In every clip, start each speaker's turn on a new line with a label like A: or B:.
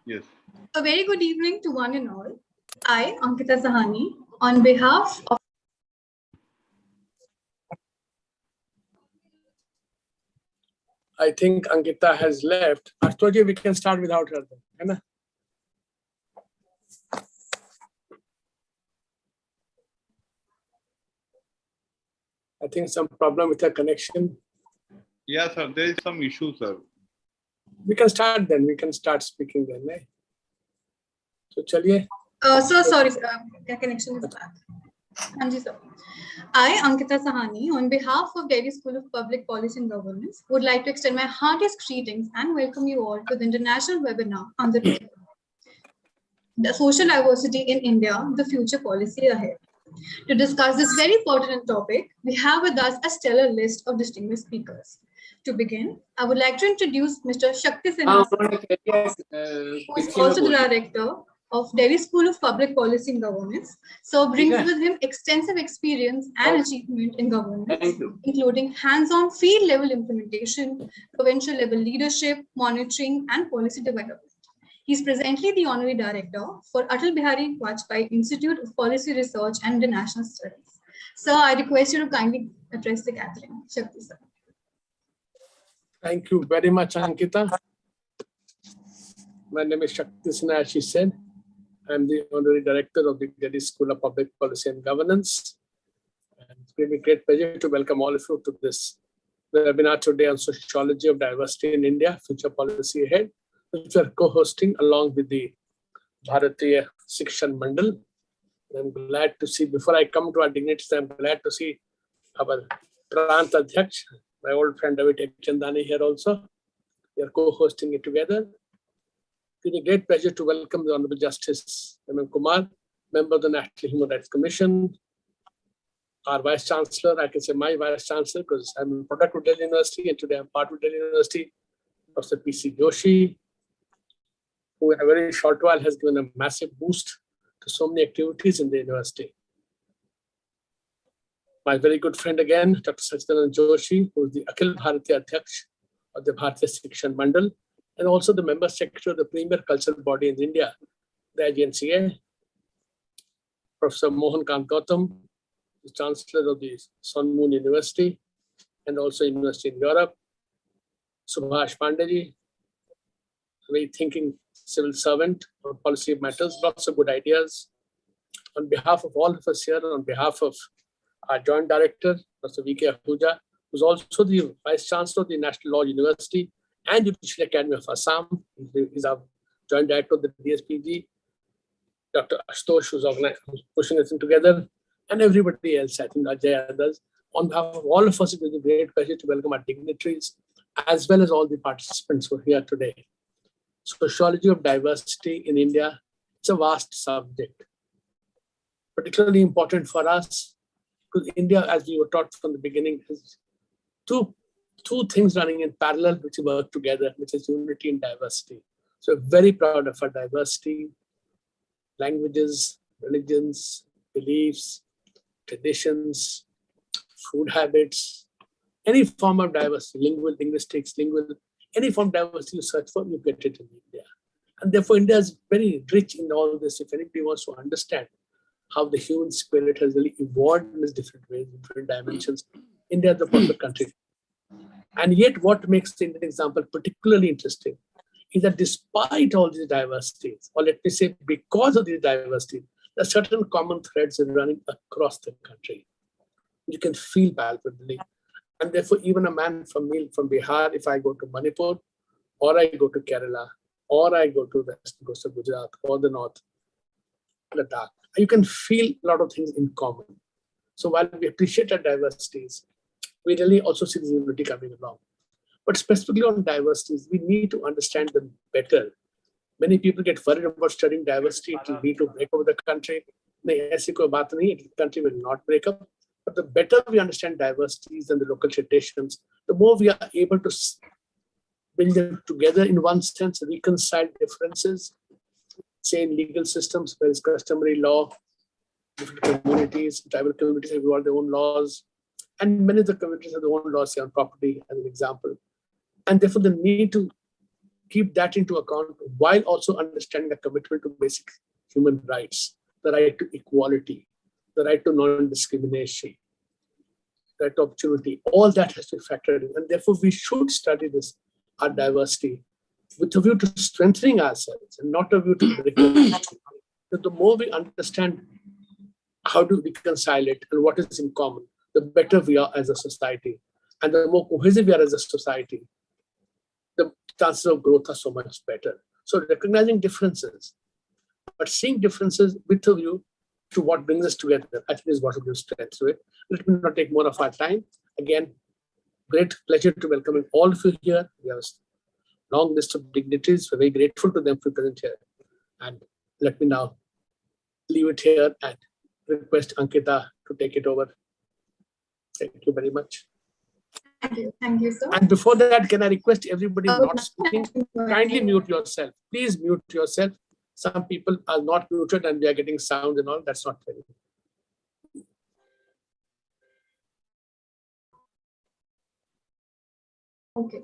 A: Yes.
B: A very good evening to one and all. I, Ankita Sahani, on behalf of
C: I think Ankita has left. Ashutosh, we can start without her then. I think some problem with her connection.
A: Yeah, sir. There is some issue, sir.
C: We can start then. We can start speaking then. Eh? So, chaliye.
B: so sorry, the connection is back. Anji, sir. I, Ankita Sahani, on behalf of Delhi School of Public Policy and Governance, would like to extend my heartiest greetings and welcome you all to the international webinar under the social diversity in India, the future policy ahead. To discuss this very pertinent topic, we have with us a stellar list of distinguished speakers. To begin, I would like to introduce Mr. Shakti Sinha, who is also the director of Delhi School of Public Policy and Governance. So brings with him extensive experience and achievement in governance, including hands-on field level implementation, provincial level leadership, monitoring, and policy development. He is presently the Honorary Director for Atal Bihari Vajpayee Institute of Policy Research and International Studies. Sir, I request you to kindly address the gathering. Shakti, sir.
C: Thank you very much, Ankita. My name is Shakti Sinha, as she said. I'm the Honorary Director of the Delhi School of Public Policy and Governance. And it's been a great pleasure to welcome all of you to this webinar today on Sociology of Diversity in India, Future Policy Ahead, which we are co-hosting along with the Bharatiya Shikshan Mandal. I'm glad to see, before I come to our dignitaries, I'm glad to see our Prant, my old friend David Chandani here also. We are co-hosting it together. It's a great pleasure to welcome the Honorable Justice Kumar, member of the National Human Rights Commission, our Vice Chancellor, I can say my Vice Chancellor because I'm a product of Delhi University and today I'm part of Delhi University, Professor PC Joshi, who in a very short while has given a massive boost to so many activities in the university. My very good friend again, Dr. Chancellor Joshi, who is the Akhil Bharatiya Adhyaksh of the Bharatiya Shikshan Mandal, and also the member secretary of the premier cultural body in India, the IGNCA. Professor Mohan Gautam, the Chancellor of the Sun Moon University, and also University in Europe. Subhash Pandeji, very thinking civil servant on policy matters, lots of good ideas. On behalf of all of us here, on behalf of our Joint Director, Professor V.K. Ahuja, who's also the Vice Chancellor of the National Law University and Judicial Academy of Assam, he's our Joint Director of the DSPPG, Dr. Ashutosh, who's pushing us in together, and everybody else, I think Ajay and others. On behalf of all of us, it is a great pleasure to welcome our dignitaries, as well as all the participants who are here today. Sociology of diversity in India, it's a vast subject, particularly important for us, because India, as we were taught from the beginning, has two things running in parallel which work together, which is unity and diversity. So we're very proud of our diversity, languages, religions, beliefs, traditions, food habits, any form of diversity, linguistics, any form of diversity you search for, you get it in India. And therefore, India is very rich in all this. If anybody wants to understand how the human spirit has really evolved in its different ways, different dimensions, India is the perfect country. And yet, what makes the Indian example particularly interesting is that despite all these diversities, or let me say because of these diversities, there are certain common threads running across the country. You can feel palpably. And therefore, even a man from Bihar, if I go to Manipur, or I go to Kerala, or I go to the west coast of Gujarat, or the north, Ladakh, you can feel a lot of things in common. So while we appreciate our diversities, we really also see the unity coming along. But specifically on diversities, we need to understand them better. Many people get worried about studying diversity. It will lead to break up the country. The country will not break up. But the better we understand diversities and the local traditions, the more we are able to bring them together in one sense, reconcile differences, say in legal systems, where it's customary law, different communities, tribal communities have got their own laws, and many of the communities have their own laws on property, as an example. And therefore, the need to keep that into account while also understanding the commitment to basic human rights, the right to equality, the right to non-discrimination, the right to opportunity. All that has to be factored in. And therefore, we should study this, our diversity, with a view to strengthening ourselves and not a view to breaking. The more we understand how to reconcile it and what is in common, the better we are as a society. And the more cohesive we are as a society, the chances of growth are so much better. So recognizing differences, but seeing differences with a view to what brings us together, I think is what will give strength to it. Let me not take more of our time. Again, great pleasure to welcome all of you here. We have a long list of dignitaries. We're very grateful to them for present here. And let me now leave it here and request Ankita to take it over. Thank you very much.
B: Thank you, sir.
C: And before that, can I request everybody not speaking, kindly mute yourself. Please mute yourself. Some people are not muted and they are getting sound and all. That's not very good.
B: Okay.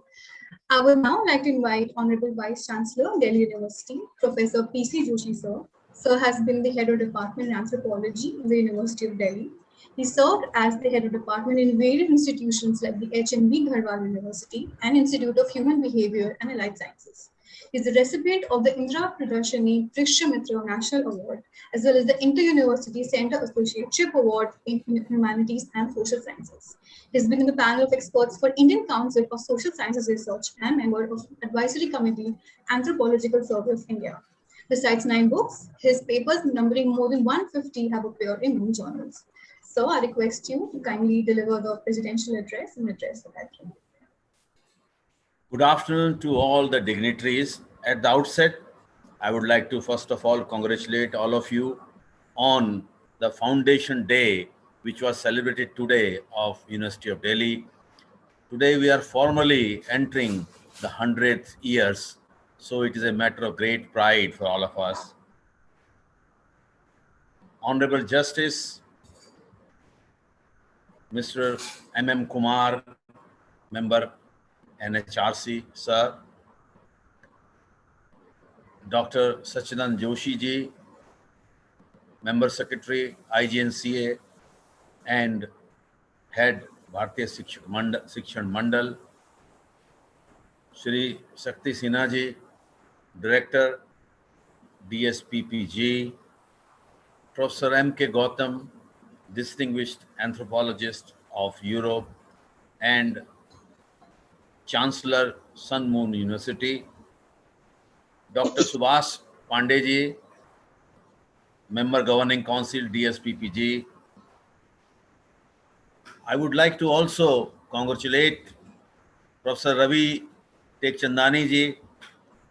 B: I would now like to invite Honorable Vice Chancellor, Delhi University, Professor P.C. Joshi, sir. Sir has been the head of department in anthropology in the University of Delhi. He served as the head of department in various institutions like the H.N.B. Gharwal University and Institute of Human Behavior and Allied Sciences. He is the recipient of the Indira Pradarshini Prishya Mitra National Award, as well as the Inter-University Center Associateship Award in Humanities and Social Sciences. He has been in the panel of experts for Indian Council of Social Sciences Research and member of Advisory Committee, Anthropological Survey of India. Besides 9 books, his papers numbering more than 150 have appeared in many journals. So I request you to kindly deliver the presidential address and address the gathering.
D: Good afternoon to all the dignitaries. At the outset, I would like to first of all congratulate all of you on the Foundation Day, which was celebrated today of University of Delhi. Today we are formally entering the 100th years, so it is a matter of great pride for all of us. Honorable Justice Mr. M.M. Kumar, Member NHRC, Sir. Dr. Sachidanand Joshi ji, Member Secretary, IGNCA, and Head Bharatiya Shikshan Mandal. Shri Shakti Sinha ji, Director, DSPPG. Professor M.K. Gautam, distinguished anthropologist of Europe and Chancellor, Sun Moon University. Dr. Subhash Pandey, Member Governing Council, DSPPG. I would like to also congratulate Professor Ravi Tekchandani ji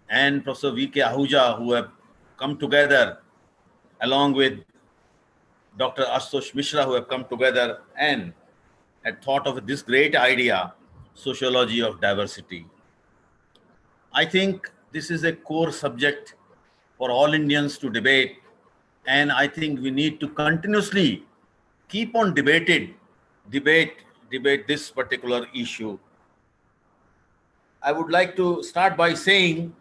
D: and Professor V.K. Ahuja, who have come together along with Dr. Ashutosh Mishra, who have come together and had thought of this great idea, sociology of diversity. I think this is a core subject for all Indians to debate, and I think we need to continuously keep on debate this particular issue. I would like to start by saying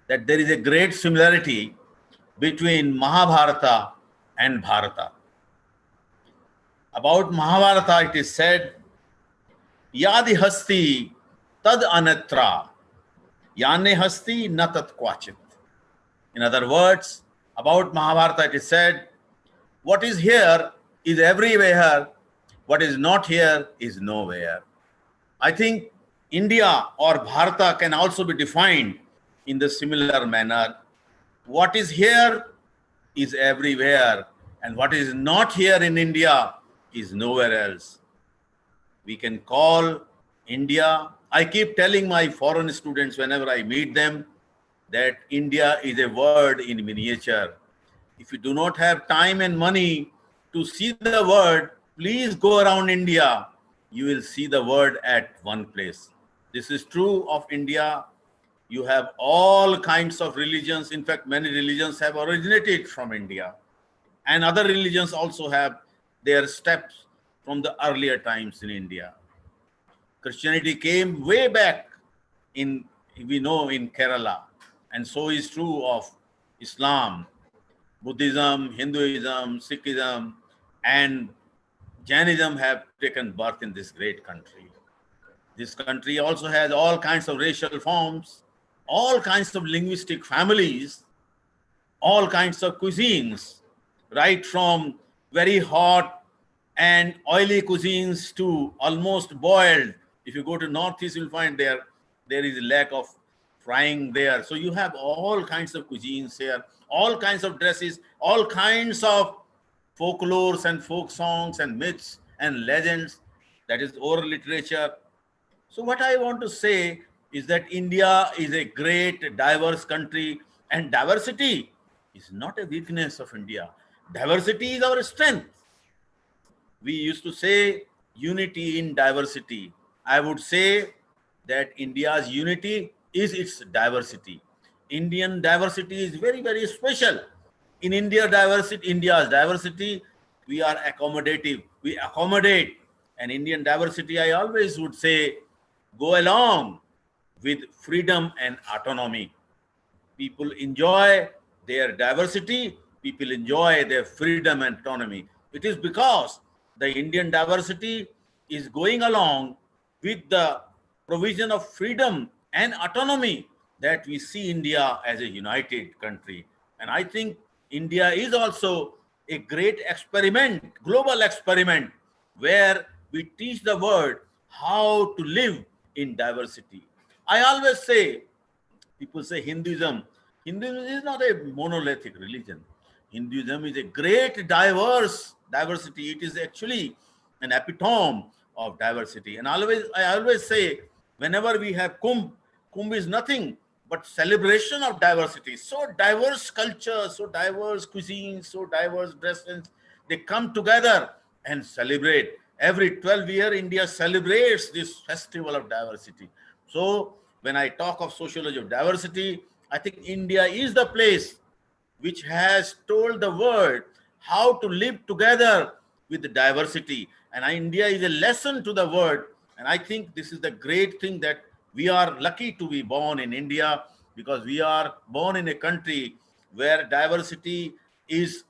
D: that there is a great similarity between Mahabharata and Bharata. About Mahabharata, it is said, Yadi hasti tad anatra, yane hasti na tat kvachit. In other words, about Mahabharata, it is said, what is here is everywhere, what is not here is nowhere. I think India or Bharata can also be defined in the similar manner. What is here is everywhere, and what is not here in India is nowhere else. We can call India, I keep telling my foreign students whenever I meet them that India is a word in miniature. If you do not have time and money to see the word, please go around India. You will see the word at one place. This is true of India. You have all kinds of religions. In fact, many religions have originated from India. And other religions also have their steps from the earlier times in India. Christianity came way back in we know in Kerala, and so is true of Islam, Buddhism, Hinduism, Sikhism, and Jainism have taken birth in this great country. This country also has all kinds of racial forms, all kinds of linguistic families, all kinds of cuisines, right from very hot and oily cuisines to almost boiled. If you go to Northeast, you'll find there is a lack of frying there. So you have all kinds of cuisines here, all kinds of dresses, all kinds of folklores and folk songs and myths and legends. That is oral literature. So what I want to say is that India is a great diverse country, and diversity is not a weakness of India. Diversity is our strength. We used to say unity in diversity. I would say that India's unity is its diversity. Indian diversity is very, very special. In India's diversity, we are accommodative. We accommodate. And Indian diversity, I always would say, go along with freedom and autonomy. People enjoy their diversity. People enjoy their freedom and autonomy. It is because the Indian diversity is going along with the provision of freedom and autonomy that we see India as a united country. And I think India is also a great experiment, global experiment, where we teach the world how to live in diversity. I always say, people say Hinduism is not a monolithic religion. Hinduism is a great diversity. It is actually an epitome of diversity. And I always say, whenever we have Kumbh is nothing but celebration of diversity. So diverse cultures, so diverse cuisines, so diverse dresses, they come together and celebrate. Every 12 years, India celebrates this festival of diversity. So when I talk of sociology of diversity, I think India is the place which has told the world how to live together with the diversity. And India is a lesson to the world. And I think this is the great thing, that we are lucky to be born in India, because we are born in a country where diversity is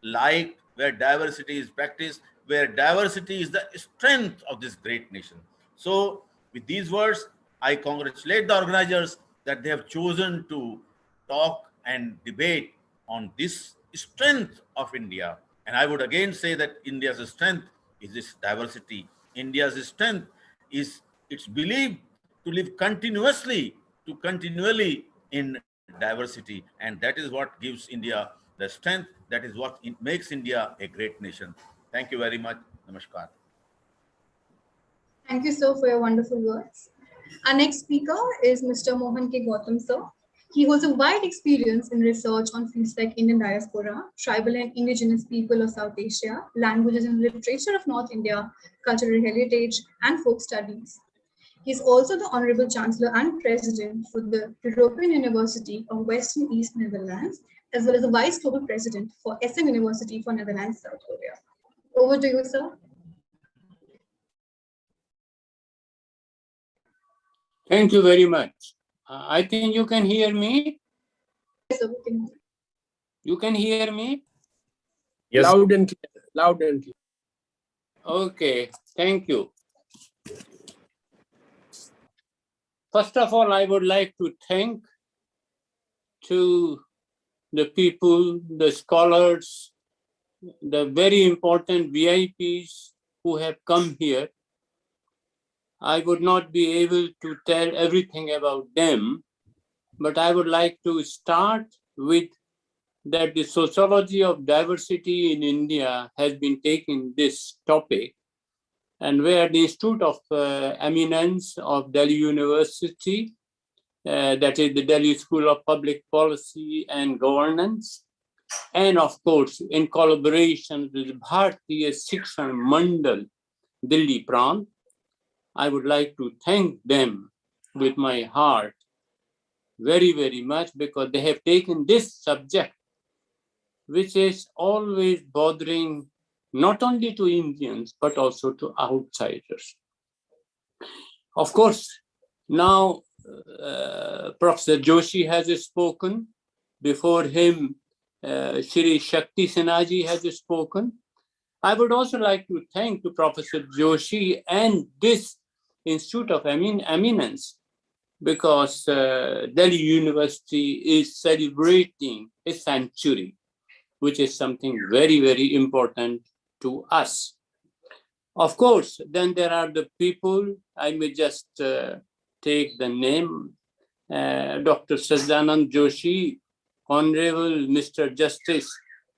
D: liked, where diversity is practiced, where diversity is the strength of this great nation. So with these words, I congratulate the organizers that they have chosen to talk and debate on this strength of India. And I would again say that India's strength is this diversity. India's strength is its belief to live continually in diversity. And that is what gives India the strength. That is what makes India a great nation. Thank you very much. Namaskar.
B: Thank you, sir, for your wonderful words. Our next speaker is Mr. Mohan K. Gautam, sir. He holds a wide experience in research on fields like Indian diaspora, tribal and indigenous people of South Asia, languages and literature of North India, cultural heritage, and folk studies. He is also the Honorable Chancellor and President for the European University of West and East Netherlands, as well as the Vice Global President for SM University for Netherlands, South Korea. Over to you, sir.
E: Thank you very much. I think you can hear me.
B: Yes, sir, we can.
E: You can hear me?
C: Yes. Loud and clear. Loud and clear.
E: Okay, thank you. First of all, I would like to thank to the people, the scholars, the very important VIPs who have come here. I would not be able to tell everything about them, but I would like to start with that the sociology of diversity in India has been taking this topic, and where the Institute of Eminence of Delhi University, that is the Delhi School of Public Policy and Governance, and of course, in collaboration with Bharatiya Shikshan Mandal, Delhi Prant, I would like to thank them with my heart very, very much, because they have taken this subject, which is always bothering not only to Indians, but also to outsiders. Of course, now Professor Joshi has spoken. Before him, Shri Shakti Sinha has spoken. I would also like to thank to Professor Joshi and this Institute of Eminence, because Delhi University is celebrating a century, which is something very, very important to us. Of course, then there are the people, I may just take the name, Dr. Sajjanand Joshi, Honorable Mr. Justice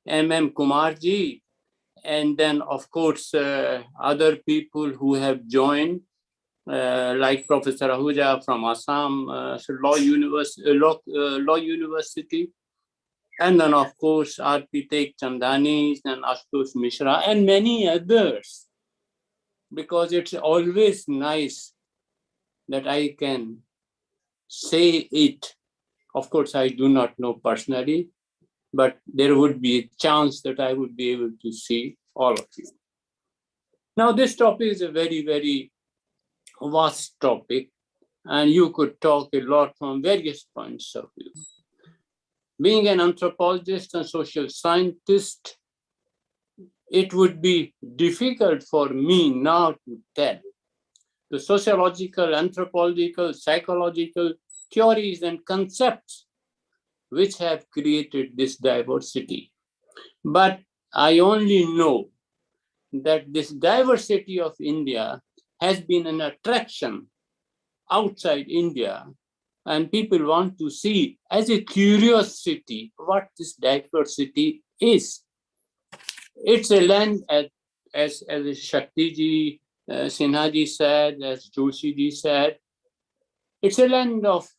E: M.M. Kumar ji, and then of course other people who have joined, like Professor Ahuja from Assam Law University, and then of course architect Chandani and Ashutosh Mishra and many others, because it's always nice that I can say it. Of course, I do not know personally, but there would be a chance that I would be able to see all of you. Now, this topic is a very, very vast topic, and you could talk a lot from various points of view. Being an anthropologist and social scientist, it would be difficult for me now to tell the sociological, anthropological, psychological theories and concepts which have created this diversity. But I only know that this diversity of India has been an attraction outside India, and people want to see as a curiosity what this diversity is. It's a land, as Shakti ji, Sinha ji said, as Joshi ji said, it's a land of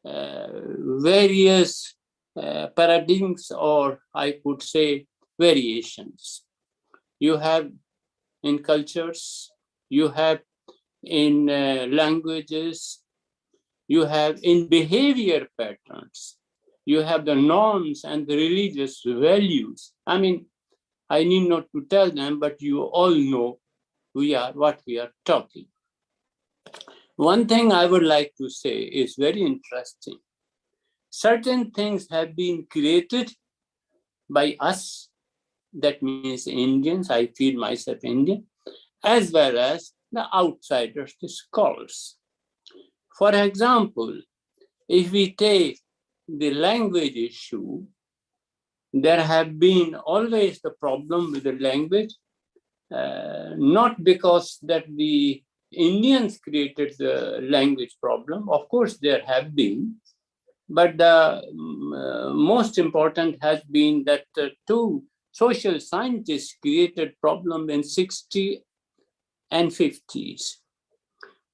E: various paradigms, or I could say variations. You have in cultures, you have in languages, you have in behavior patterns, you have the norms and the religious values. I mean, I need not to tell them, but you all know what we are talking. One thing I would like to say is very interesting. Certain things have been created by us, that means Indians, I feel myself Indian, as well as the outsiders, the scholars. For example, if we take the language issue, there have been always the problem with the language, not because that the Indians created the language problem. Of course, there have been, but the most important has been that two social scientists created problem in 60s and 50s.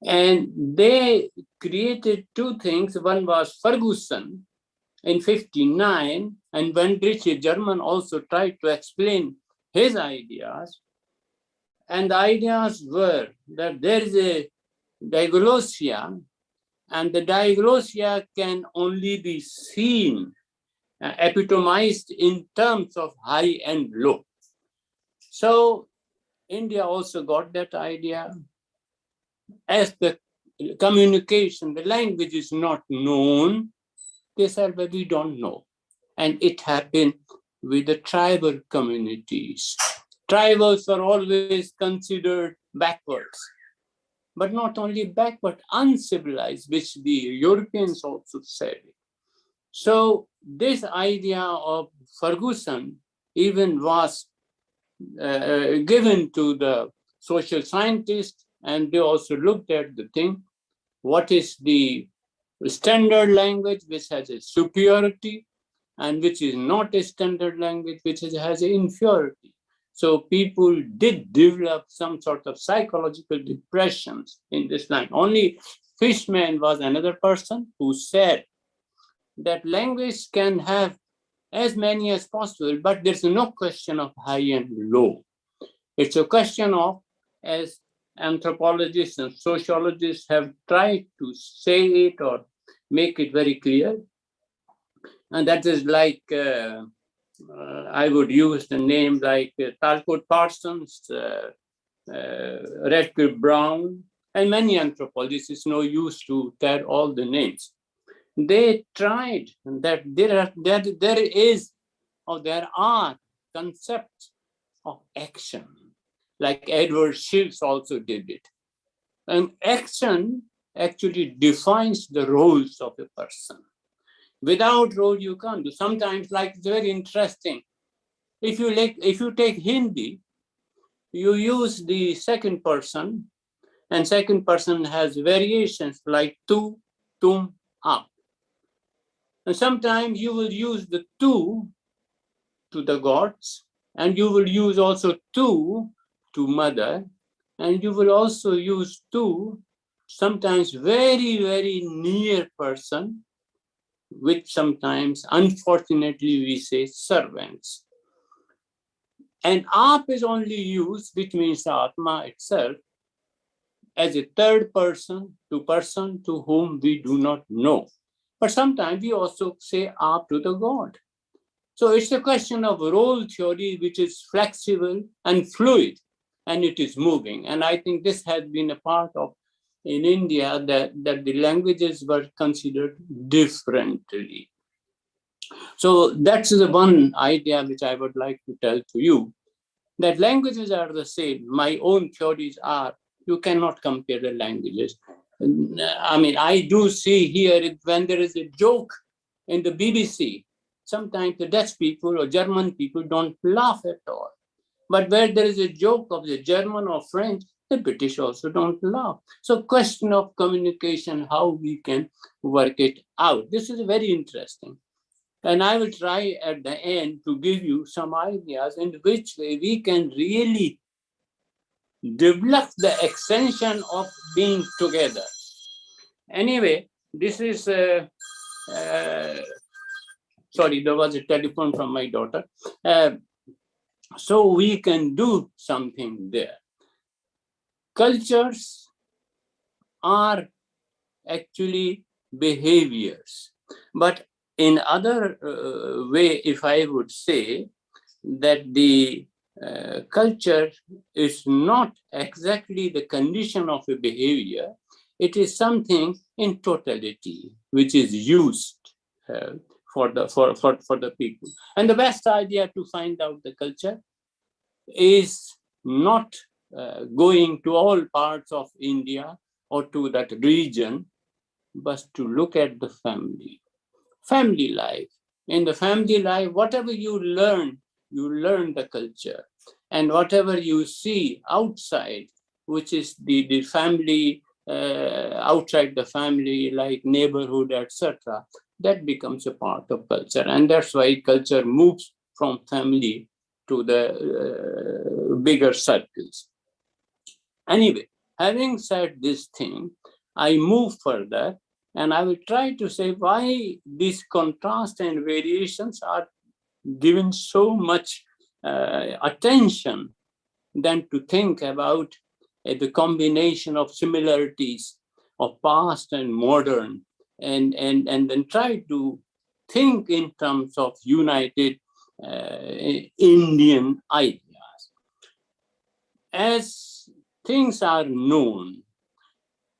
E: And they created two things. One was Ferguson in 59, and when Richard German also tried to explain his ideas. And the ideas were that there is a diglossia, and the diglossia can only be seen, epitomized in terms of high and low. So India also got that idea. As the communication, the language is not known, they said, but we don't know. And it happened with the tribal communities. Tribals are always considered backwards, but not only backward, uncivilized, which the Europeans also said. So this idea of Ferguson even was given to the social scientists, and they also looked at the thing, what is the standard language which has a superiority, and which is not a standard language which has an inferiority. So people did develop some sort of psychological depressions in this line. Only Fishman was another person who said that language can have as many as possible, but there's no question of high and low. It's a question of, as anthropologists and sociologists have tried to say it or make it very clear, and that is like, I would use the name like Talcott Parsons, Radcliffe Brown, and many anthropologists, it's no use to tell all the names. They tried that there are concepts of action, like Edward Shields also did it. And action actually defines the roles of a person. Without role, you can't do. Sometimes, like, it's very interesting. If you take Hindi, you use the second person, and second person has variations like tu, tum, aap. And sometimes you will use the tu to the gods, and you will use also tu to mother, and you will also use tu sometimes very, very near person, which sometimes, unfortunately, we say servants. And aap is only used, which means the Atma itself, as a third person to whom we do not know. But sometimes we also say aap to the God. So it's a question of role theory, which is flexible and fluid, and it is moving. And I think this has been a part of, in India, that the languages were considered differently. So that's the one idea which I would like to tell to you, that languages are the same. My own theories are, you cannot compare the languages. I mean, I do see here when there is a joke in the BBC, sometimes the Dutch people or German people don't laugh at all. But where there is a joke of the German or French, the British also don't laugh. So question of communication, how we can work it out. This is very interesting. And I will try at the end to give you some ideas in which way we can really develop the extension of being together. Anyway, this is, sorry, there was a telephone from my daughter. So we can do something there. Cultures are actually behaviors. But in other way, if I would say that the culture is not exactly the condition of a behavior, it is something in totality which is used for the people. And the best idea to find out the culture is not going to all parts of India or to that region, but to look at the family life. In the family life, whatever you learn the culture. And whatever you see outside, which is the family, outside the family, like neighborhood, etc., that becomes a part of culture. And that's why culture moves from family to the bigger circles. Anyway, having said this thing, I move further and I will try to say why these contrasts and variations are given so much attention than to think about the combination of similarities of past and modern, and then try to think in terms of united Indian ideas. As things are known,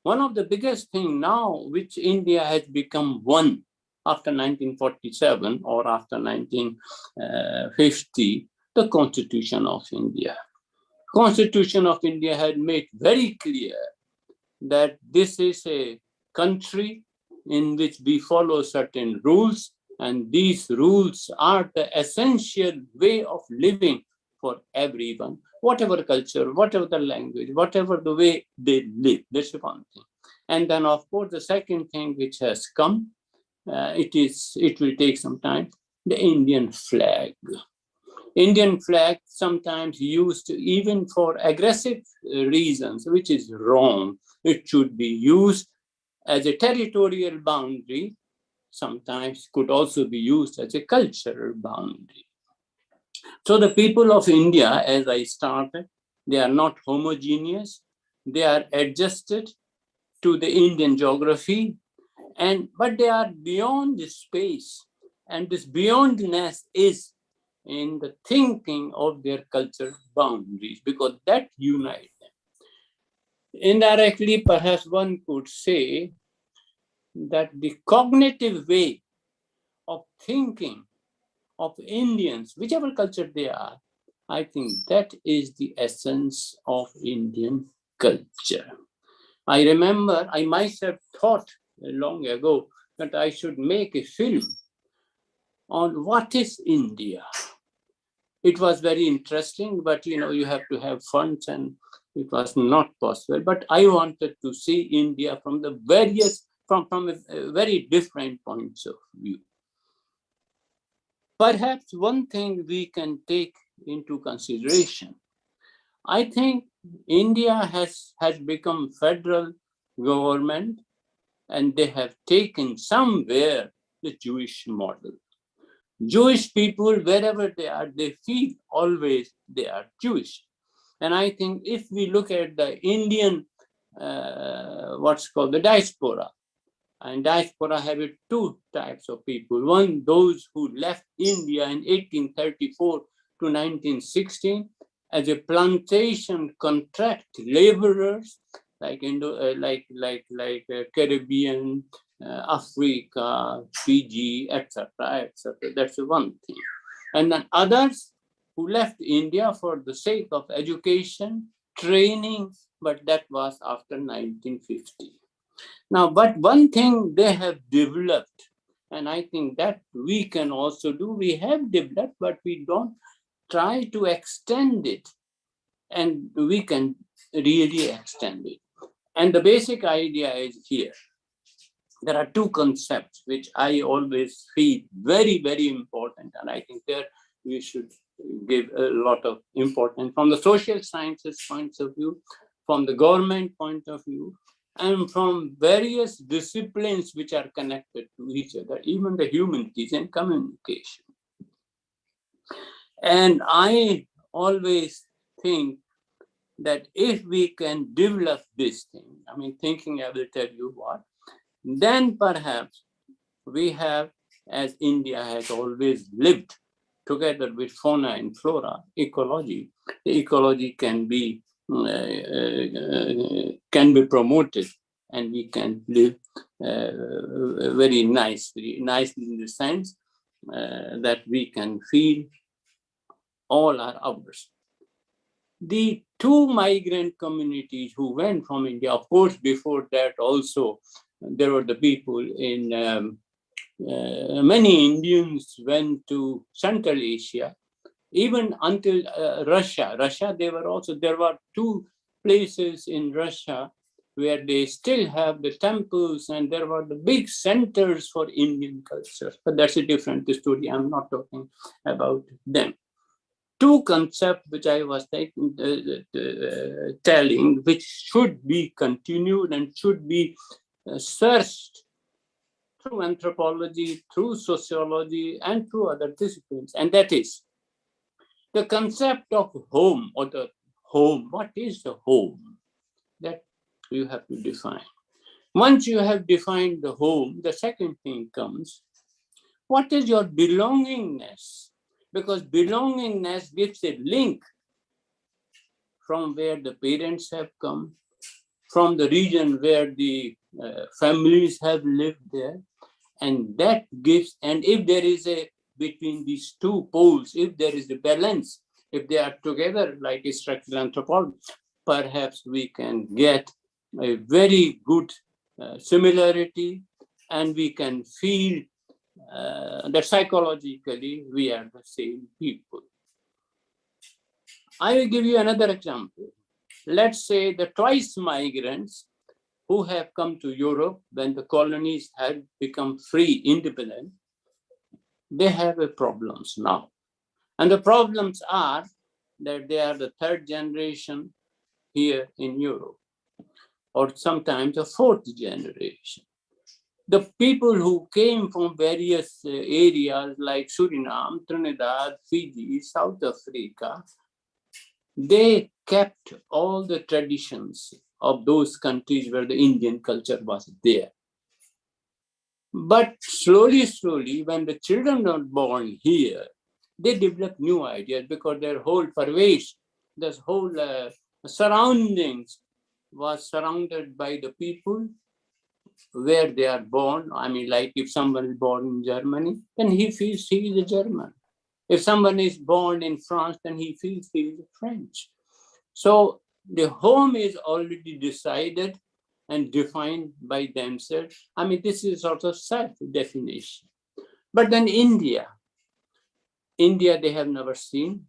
E: one of the biggest things now which India has become one after 1947 or after 1950, the Constitution of India. Constitution of India had made very clear that this is a country in which we follow certain rules, and these rules are the essential way of living for everyone, whatever culture, whatever the language, whatever the way they live. That's one thing. And then, of course, the second thing which has come, it will take some time, the Indian flag. Indian flag sometimes used even for aggressive reasons, which is wrong. It should be used as a territorial boundary, sometimes could also be used as a cultural boundary. So the people of India, as I started, they are not homogeneous. They are adjusted to the Indian geography, but they are beyond the space. And this beyondness is in the thinking of their cultural boundaries, because that unites them. Indirectly, perhaps one could say that the cognitive way of thinking of Indians, whichever culture they are, I think that is the essence of Indian culture. I remember I myself thought long ago that I should make a film on what is India. It was very interesting, but you have to have funds and it was not possible. But I wanted to see India from the from a very different points of view. Perhaps one thing we can take into consideration, I think India has become federal government and they have taken somewhere the Jewish model. Jewish people, wherever they are, they feel always they are Jewish. And I think if we look at the Indian, what's called the diaspora, and diaspora have two types of people. One, those who left India in 1834 to 1916 as a plantation contract laborers, like Caribbean, Africa, Fiji, etc., etc. That's one thing. And then others who left India for the sake of education, training, but that was after 1950. Now, but one thing they have developed, and I think that we can also do, we have developed, but we don't try to extend it, and we can really extend it. And the basic idea is here. There are two concepts which I always feel very, very important, and I think there we should give a lot of importance from the social sciences points of view, from the government point of view, and from various disciplines which are connected to each other, even the humanities and communication. And I always think that if we can develop this thing, I mean, thinking I will tell you what, then perhaps we have, as India has always lived together with fauna and flora, ecology, the ecology can be promoted and we can live very nicely in the sense that we can feel all are ours. The two migrant communities who went from India, of course, before that also, there were the people in, many Indians went to Central Asia, even until Russia, there were two places in Russia where they still have the temples and there were the big centers for Indian culture. But that's a different story. I'm not talking about them. Two concepts which I was telling, which should be continued and should be searched through anthropology, through sociology, and through other disciplines. And that is the concept of home, or the home. What is the home? That you have to define. Once you have defined the home, the second thing comes, what is your belongingness? Because belongingness gives a link from where the parents have come, from the region where the families have lived there, and that gives, and if there is a, between these two poles, if there is a balance, if they are together like a structural anthropology, perhaps we can get a very good similarity, and we can feel that psychologically we are the same people. I will give you another example. Let's say the twice migrants who have come to Europe when the colonies had become free, independent, they have problems now. And the problems are that they are the third generation here in Europe, or sometimes a fourth generation. The people who came from various areas like Suriname, Trinidad, Fiji, South Africa, they kept all the traditions of those countries where the Indian culture was there. But slowly, when the children are born here, they develop new ideas because their whole parvesh, this whole surroundings was surrounded by the people where they are born. I mean, like if someone is born in Germany, then he feels he is a German. If someone is born in France, then he feels he is a French. So the home is already decided and defined by themselves. I mean, this is sort of self-definition. But then India they have never seen.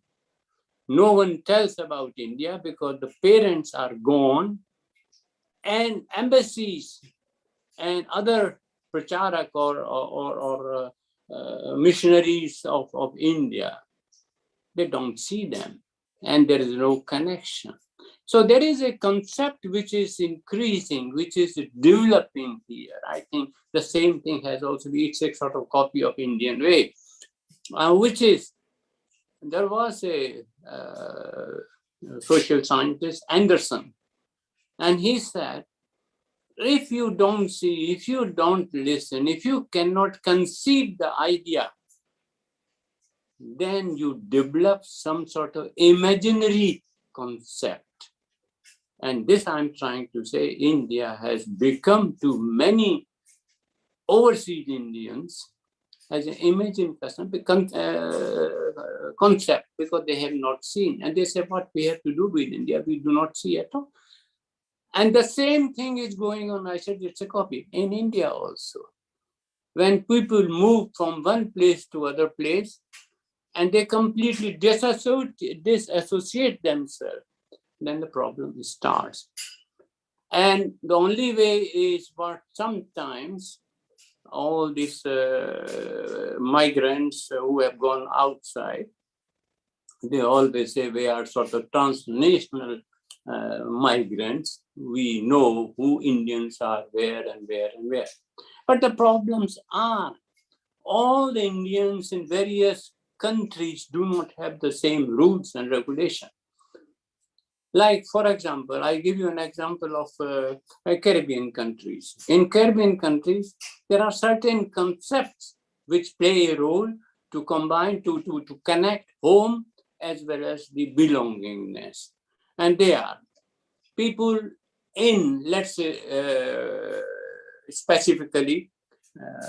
E: No one tells about India because the parents are gone, and embassies and other pracharak or missionaries of India, they don't see them, and there is no connection. So there is a concept which is increasing, which is developing here. I think the same thing has also been, it's a sort of copy of Indian way, which is, there was a social scientist, Anderson, and he said, if you don't see, if you don't listen, if you cannot conceive the idea, then you develop some sort of imaginary concept. And this I'm trying to say, India has become to many overseas Indians as an imagined concept, because they have not seen. And they say, what we have to do with India, we do not see at all. And the same thing is going on, I said it's a copy, in India also. When people move from one place to other place, and they completely disassociate themselves, then the problem starts. And the only way is what sometimes all these migrants who have gone outside, they always say we are sort of transnational migrants. We know who Indians are, where and where and where. But the problems are, all the Indians in various countries do not have the same rules and regulations. Like, for example, I give you an example of Caribbean countries. In Caribbean countries, there are certain concepts which play a role to combine, to connect home as well as the belongingness. And they are people in, let's say, specifically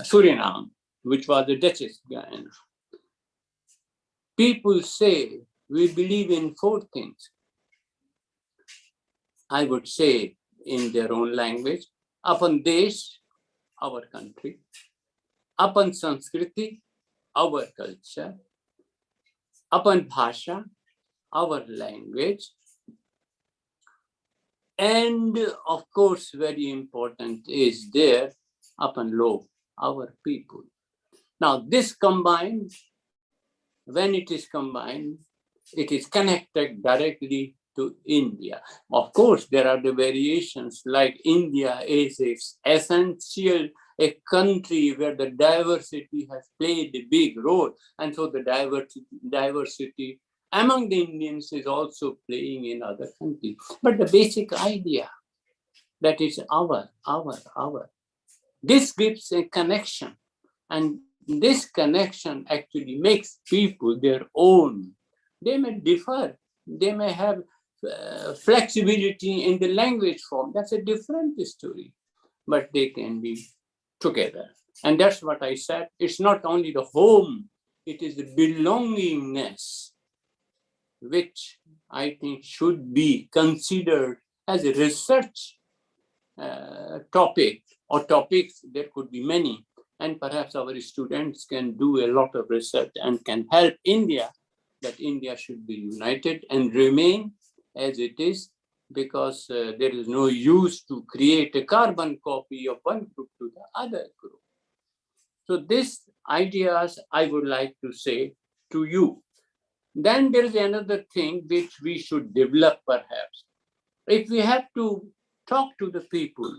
E: Suriname, which was the Dutchess Guyana. People say we believe in 4 things. I would say in their own language, Apan Desh, our country, Apan Sanskriti, our culture, Apan Bhasha, our language, and of course, very important is there, Apan Log, our people. Now this combined, when it is combined, it is connected directly to India. Of course, there are the variations, like India is essential, a country where the diversity has played a big role. And so the diversity among the Indians is also playing in other countries. But the basic idea that is our. This gives a connection. And this connection actually makes people their own. They may differ. They may have flexibility in the language form. That's a different story. But they can be together. And that's what I said. It's not only the home, it is the belongingness, which I think should be considered as a research topic, or topics. There could be many. And perhaps our students can do a lot of research and can help India, that India should be united and remain as it is, because there is no use to create a carbon copy of one group to the other group. So these ideas I would like to say to you. Then there is another thing which we should develop perhaps. If we have to talk to the people,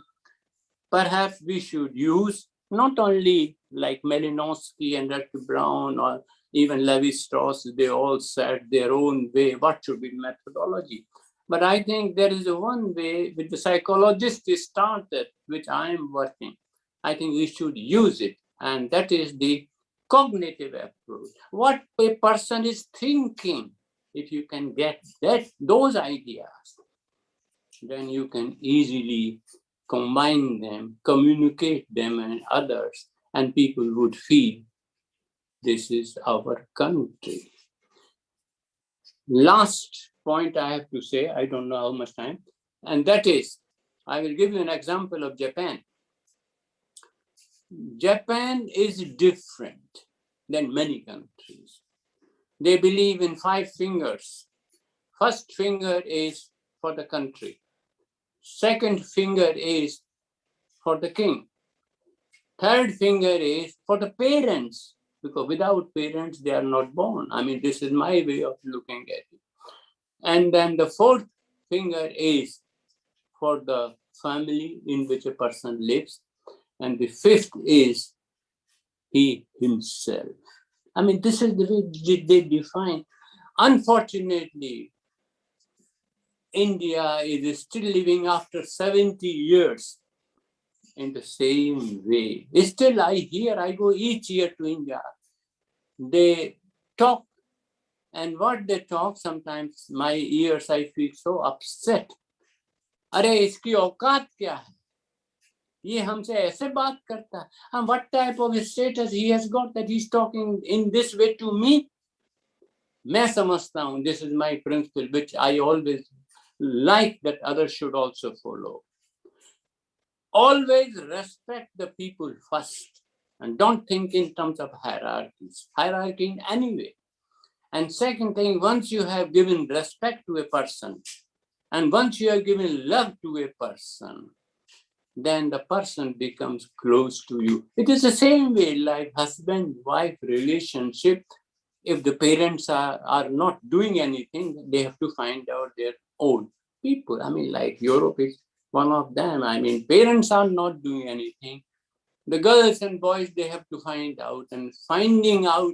E: perhaps we should use not only like Malinowski and Dr. Brown or even Levi-Strauss, they all said their own way, what should be methodology. But I think there is one way which the psychologists started, which I am working. I think we should use it, and that is the cognitive approach. What a person is thinking, if you can get those ideas, then you can easily combine them, communicate them and others, and people would feel this is our country. Last point I have to say, I don't know how much time, and that is, I will give you an example of Japan. Japan is different than many countries. They believe in 5 fingers. First finger is for the country. Second finger is for the king. Third finger is for the parents, because without parents, they are not born. I mean, this is my way of looking at it. And then the fourth finger is for the family in which a person lives. And the fifth is he himself. I mean, this is the way they define. Unfortunately, India is still living after 70 years in the same way. Still, I go each year to India. They talk, and what they talk, sometimes my ears, I feel so upset. अरे इसकी औकात क्या है? ये हमसे ऐसे बात करता है. And what type of status he has got that he's talking in this way to me? मैं समझता हूँ, this is my principle, which I always like that others should also follow. Always respect the people first, and don't think in terms of hierarchy in any way. And second thing, once you have given respect to a person, and once you have given love to a person, then the person becomes close to you. It is the same way like husband-wife relationship. If the parents are not doing anything, they have to find out their own people. I mean, like Europe is one of them. I mean, parents are not doing anything. The girls and boys, they have to find out, and finding out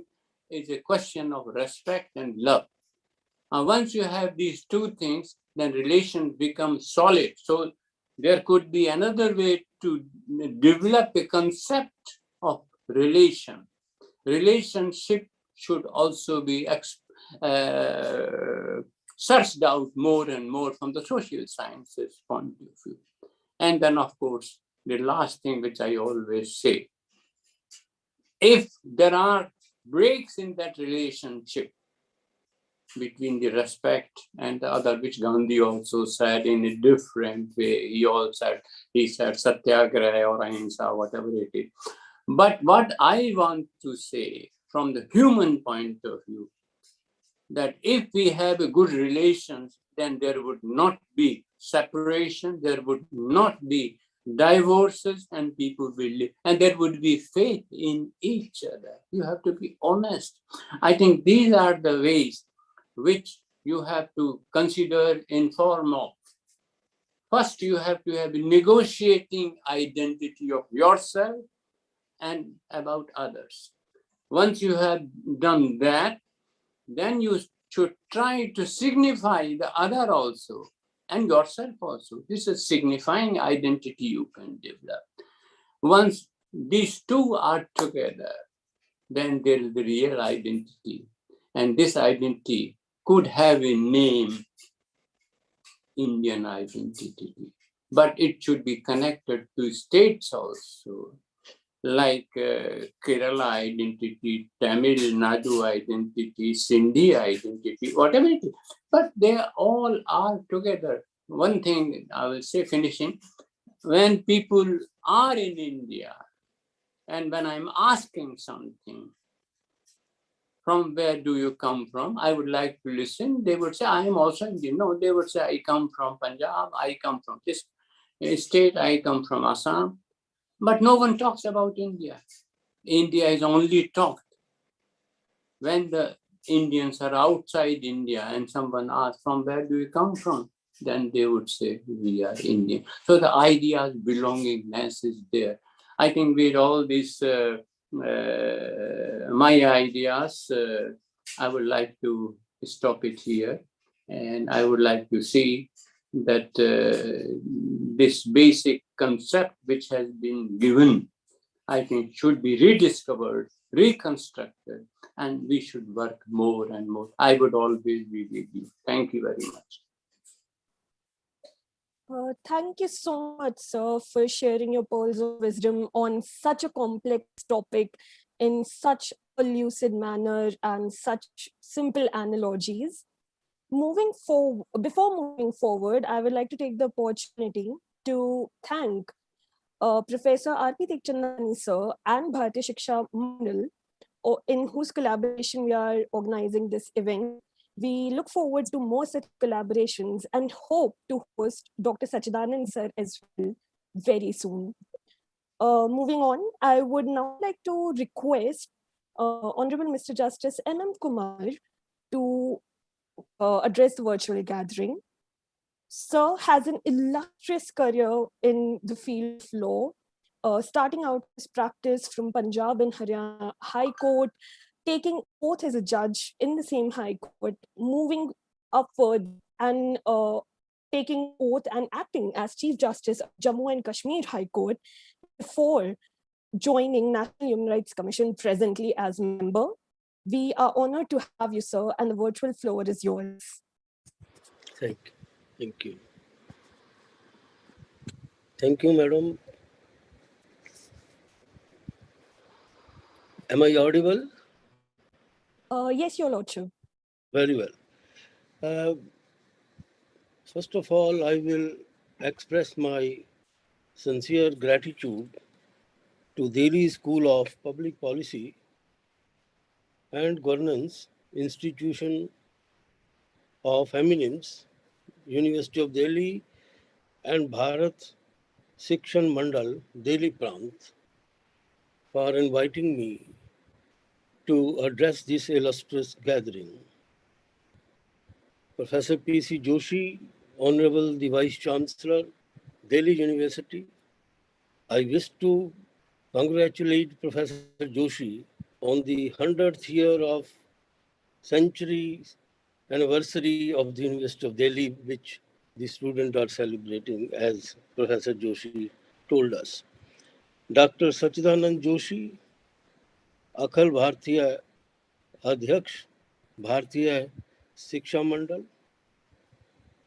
E: is a question of respect and love. And once you have these two things, then relations become solid. So there could be another way to develop a concept of relation. Relationship should also be searched out more and more from the social sciences point of view. And then, of course, the last thing which I always say, if there are breaks in that relationship between the respect and the other, which Gandhi also said in a different way, he said satyagraha or ahimsa, whatever it is. But what I want to say from the human point of view, that if we have a good relations, then there would not be separation, there would not be divorces, and people will live, and there would be faith in each other. You have to be honest. I think these are the ways which you have to consider in form of. First, you have to have a negotiating identity of yourself and about others. Once you have done that, then you should try to signify the other also and yourself also. This is signifying identity you can develop. Once these two are together, then there is the real identity. And this identity could have a name, Indian identity, but it should be connected to states also, like Kerala identity, Tamil Nadu identity, Sindhi identity, whatever it is. But they all are together. One thing I will say, finishing, when people are in India, and when I'm asking something, from where do you come from? I would like to listen. They would say, I am also Indian. No, they would say, I come from Punjab, I come from this state, I come from Assam. But no one talks about India. India is only talked when the Indians are outside India and someone asks, from where do you come from? Then they would say, we are Indian. So the idea of belongingness is there. I think with all these my ideas, I would like to stop it here. And I would like to see that this basic concept which has been given, I think should be rediscovered, reconstructed, and we should work more and more. I would always be with you. Thank you very much.
F: Thank you so much, sir, for sharing your pearls of wisdom on such a complex topic in such a lucid manner and such simple analogies. Before moving forward, I would like to take the opportunity to thank Professor R.P. Tekchandani, sir, and Bharatiya Shiksha Mandal, in whose collaboration we are organizing this event. We look forward to more such collaborations and hope to host Dr. Sachidanand sir as well very soon. Moving on, I would now like to request Honorable Mr. Justice N.M. Kumar to address the virtual gathering. Sir has an illustrious career in the field of law, starting out his practice from Punjab and Haryana High Court, taking oath as a judge in the same High Court, moving upward and taking oath and acting as Chief Justice of Jammu and Kashmir High Court before joining National Human Rights Commission presently as member. We are honored to have you, sir, and the virtual floor is yours.
G: Thank you. Thank you, madam. Am I audible?
F: Yes, Your Lordship.
G: Very well. First of all, I will express my sincere gratitude to Delhi School of Public Policy and Governance, Institution of Eminence, University of Delhi, and Bharat Shikshan Mandal, Delhi Prant, for inviting me to address this illustrious gathering. Professor P.C. Joshi, Honorable the Vice Chancellor, Delhi University, I wish to congratulate Professor Joshi on the 100th year of century anniversary of the University of Delhi, which the students are celebrating, as Professor Joshi told us. Dr. Sachidanand Joshi, Akhil Bharatiya Adhyaksh, Bharatiya Shiksha Mandal,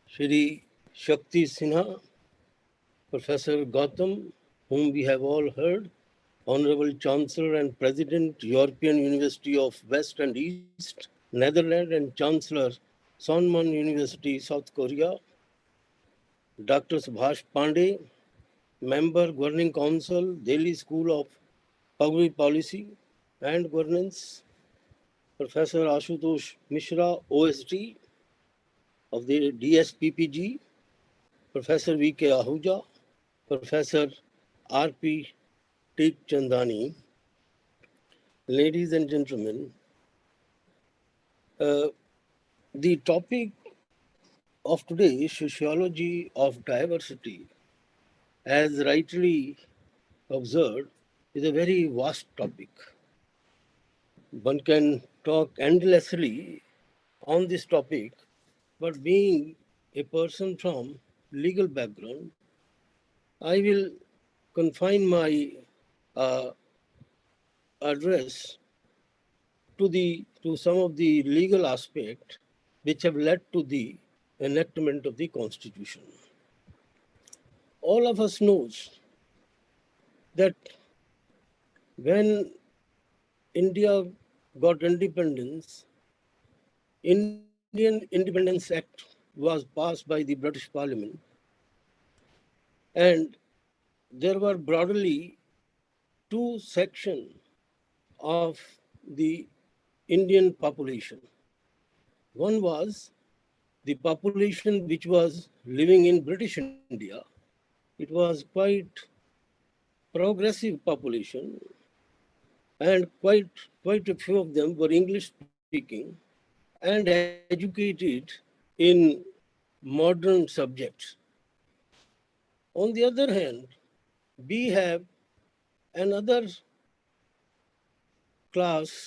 G: Shri Shakti Sinha, Professor Gautam, whom we have all heard, Honorable Chancellor and President, European University of West and East, Netherlands, and Chancellor, Sonman University, South Korea, Dr. Subhash Pandey, Member, Governing Council, Delhi School of Public Policy and Governance, Professor Ashutosh Mishra, OSD of the DSPPG, Professor V.K. Ahuja, Professor R.P. Tekchandani. Ladies and gentlemen, the topic of today is sociology of diversity, as rightly observed, is a very vast topic. One can talk endlessly on this topic, but being a person from legal background, I will confine my address to some of the legal aspects which have led to the enactment of the Constitution. All of us knows that when India got independence, Indian Independence Act was passed by the British Parliament, and there were broadly two sections of the Indian population. One was the population which was living in British India. It was quite progressive population, and quite a few of them were English speaking and educated in modern subjects. On the other hand, we have another class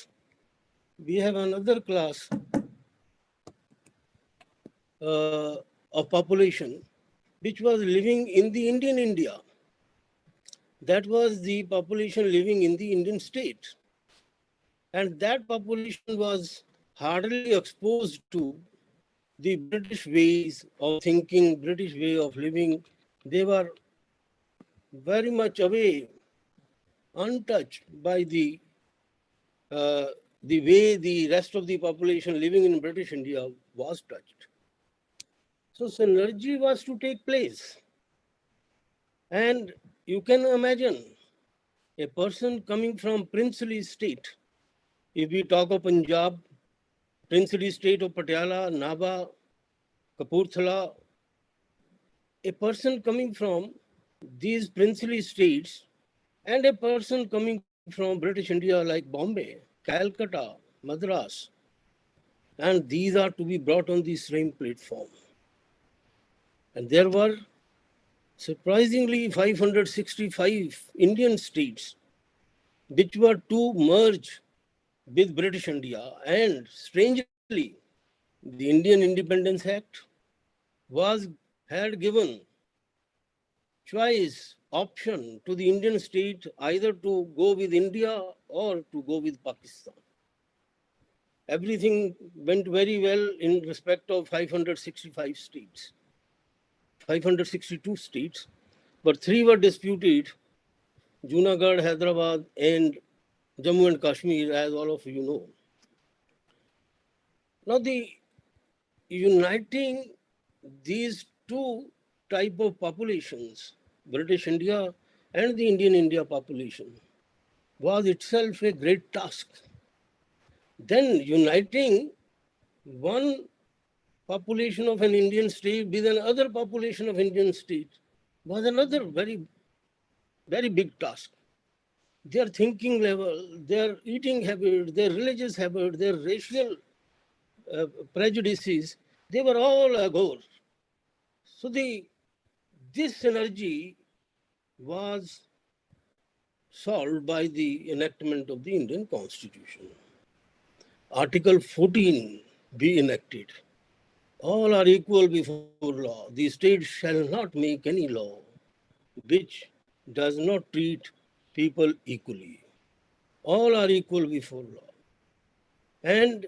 G: of population which was living in the Indian India. That was the population living in the Indian state. And that population was hardly exposed to the British ways of thinking, British way of living, they were very much away, untouched by the way the rest of the population living in British India was touched. So synergy was to take place. And you can imagine a person coming from princely state. If we talk of Punjab, princely state of Patiala, Naba, Kapurthala, a person coming from these princely states and a person coming from British India like Bombay, Calcutta, Madras, and these are to be brought on the same platform. And there were surprisingly 565 Indian states which were to merge with British India. And strangely, the Indian Independence Act had given choice, option to the Indian state either to go with India or to go with Pakistan. Everything went very well in respect of 565 states, 562 states, but three were disputed: Junagadh, Hyderabad, and Jammu and Kashmir, as all of you know. Now, the uniting these two type of populations, British India and the Indian India population, was itself a great task. Then uniting one population of an Indian state with another population of Indian state was another very, very big task. Their thinking level, their eating habits, their religious habits, their racial prejudices, they were all agore. So this synergy was solved by the enactment of the Indian Constitution. Article 14 be enacted. All are equal before law. The state shall not make any law which does not treat people equally. All are equal before law. And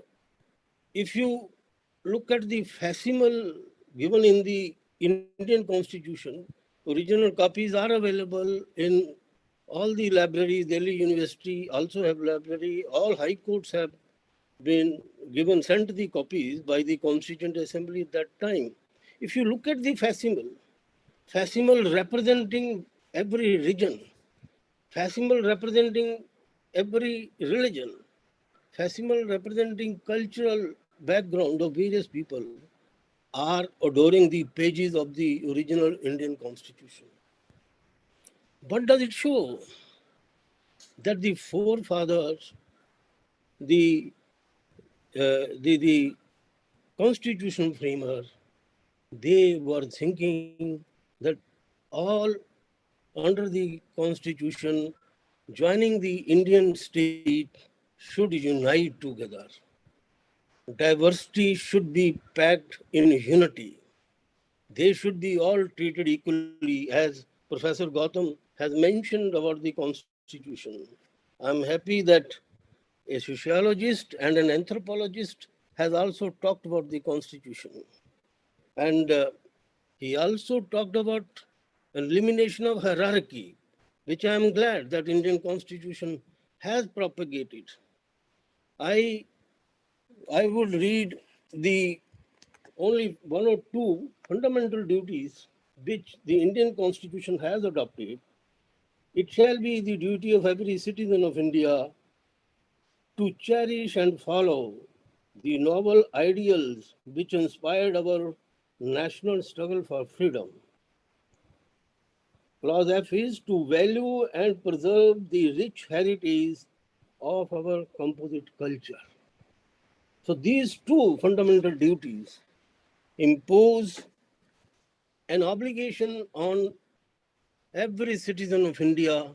G: if you look at the facsimile given in the Indian Constitution, original copies are available in all the libraries. Delhi University also have library. All high courts have been sent the copies by the Constituent Assembly at that time. If you look at the facsimile representing every region, facsimile representing every religion, facsimile representing cultural background of various people, are adoring the pages of the original Indian Constitution. What does it show? That the forefathers, the constitutional framers, they were thinking that all under the Constitution, joining the Indian state should unite together. Diversity should be packed in unity. They should be all treated equally, as Professor Gautam has mentioned about the Constitution. I'm happy that a sociologist and an anthropologist has also talked about the Constitution. And he also talked about elimination of hierarchy, which I am glad that Indian Constitution has propagated. I would read the only one or two fundamental duties which the Indian Constitution has adopted. It shall be the duty of every citizen of India to cherish and follow the noble ideals which inspired our national struggle for freedom. Clause F is to value and preserve the rich heritage of our composite culture. So these two fundamental duties impose an obligation on every citizen of India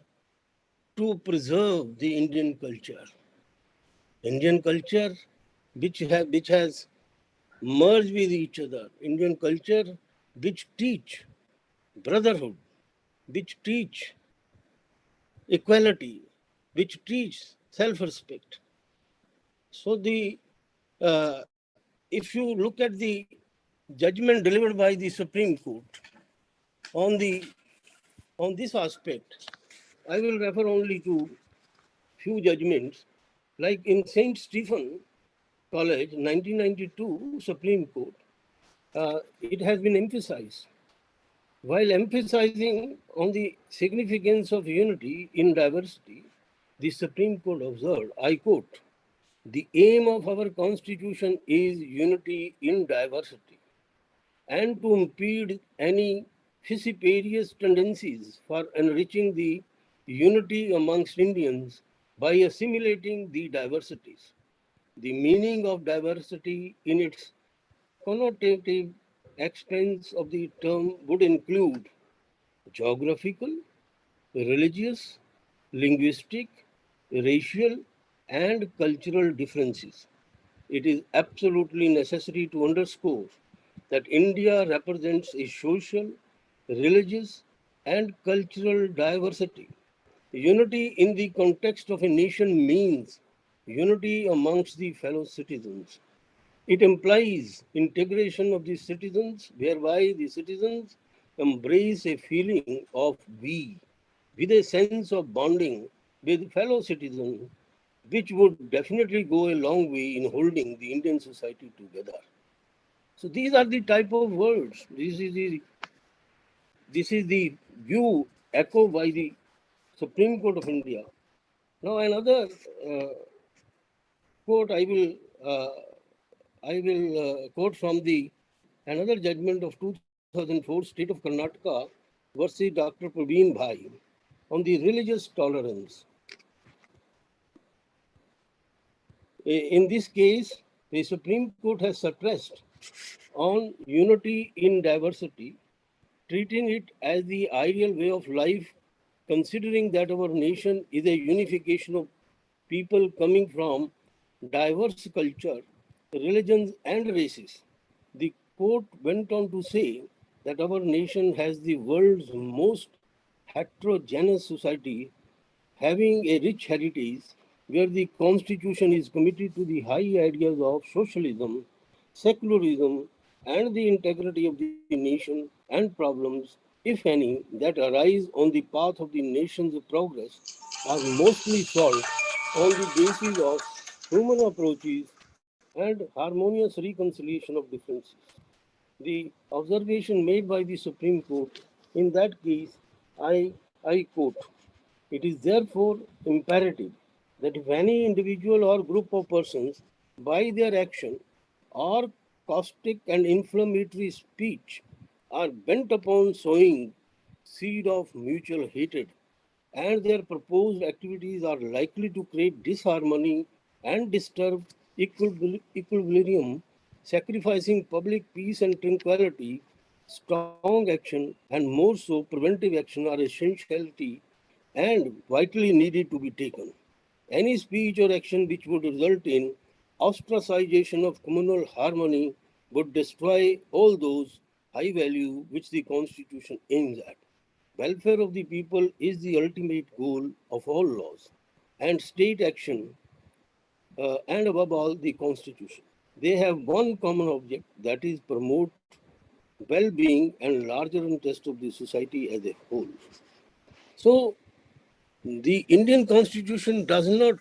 G: to preserve the Indian culture. Indian culture which has merged with each other. Indian culture which teach brotherhood, which teach equality, which teach self-respect. So if you look at the judgment delivered by the Supreme Court on this aspect, I will refer only to few judgments, like in St. Stephen College, 1992 Supreme Court. It has been emphasized. While emphasizing on the significance of unity in diversity, the Supreme Court observed, I quote, "The aim of our Constitution is unity in diversity, and to impede any vociferous tendencies for enriching the unity amongst Indians by assimilating the diversities. The meaning of diversity in its connotative expense of the term would include geographical, religious, linguistic, racial, and cultural differences. It is absolutely necessary to underscore that India represents a social, religious, and cultural diversity. Unity in the context of a nation means unity amongst the fellow citizens. It implies integration of the citizens, whereby the citizens embrace a feeling of we, with a sense of bonding with fellow citizens, which would definitely go a long way in holding the Indian society together. So these are the type of words. This is the view echoed by the Supreme Court of India. Now another quote I will quote from the another judgment of 2004 State of Karnataka versus Dr. Praveen Bhai on the religious tolerance. In this case, the Supreme Court has suppressed on unity in diversity, treating it as the ideal way of life, considering that our nation is a unification of people coming from diverse culture, religions, and races. The court went on to say that our nation has the world's most heterogeneous society, having a rich heritage where the constitution is committed to the high ideas of socialism, secularism, and the integrity of the nation, and problems, if any, that arise on the path of the nation's progress are mostly solved on the basis of human approaches and harmonious reconciliation of differences. The observation made by the Supreme Court in that case, I quote, it is therefore imperative that if any individual or group of persons, by their action or caustic and inflammatory speech, are bent upon sowing seed of mutual hatred, and their proposed activities are likely to create disharmony and disturb equilibrium, sacrificing public peace and tranquility, strong action and more so preventive action are essentiality and vitally needed to be taken. Any speech or action which would result in ostracization of communal harmony would destroy all those high values which the Constitution aims at. Welfare of the people is the ultimate goal of all laws and state action, and above all, the Constitution. They have one common object, that is promote well-being and larger interest of the society as a whole. So, the Indian Constitution does not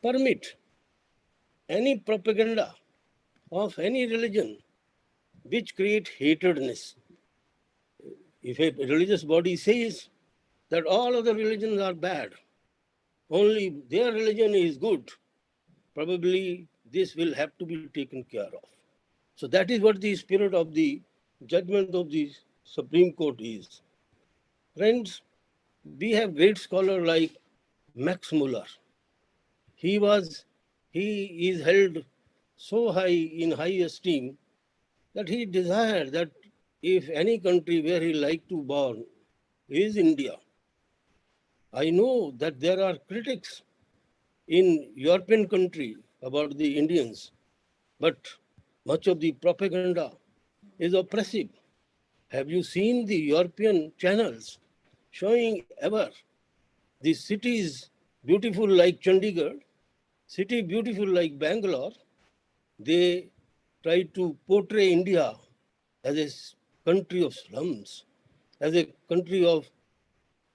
G: permit any propaganda of any religion which create hatredness. If a religious body says that all other religions are bad, only their religion is good, probably this will have to be taken care of. So that is what the spirit of the judgment of the Supreme Court is. Friends, we have great scholars like Max Muller. He is held so high in high esteem that he desired that if any country where he liked to born is India. I know that there are critics in European country about the Indians, but much of the propaganda is oppressive. Have you seen the European channels showing ever the cities beautiful like Chandigarh, city beautiful like Bangalore? They try to portray India as a country of slums, as a country of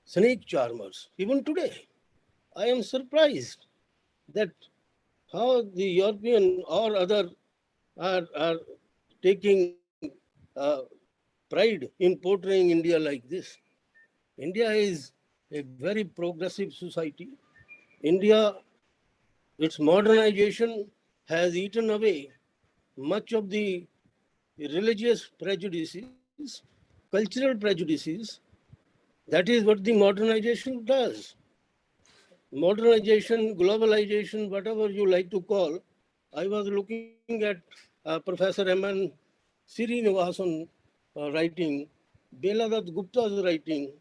G: snake charmers. Even today, I am surprised that how the European or other are taking pride in portraying India like this. India is a very progressive society. India, its modernization has eaten away much of the religious prejudices, cultural prejudices. That is what the modernization does. Modernization, globalization, whatever you like to call. I was looking at Professor M.N. Srinivasan writing, Beladat Gupta's writing,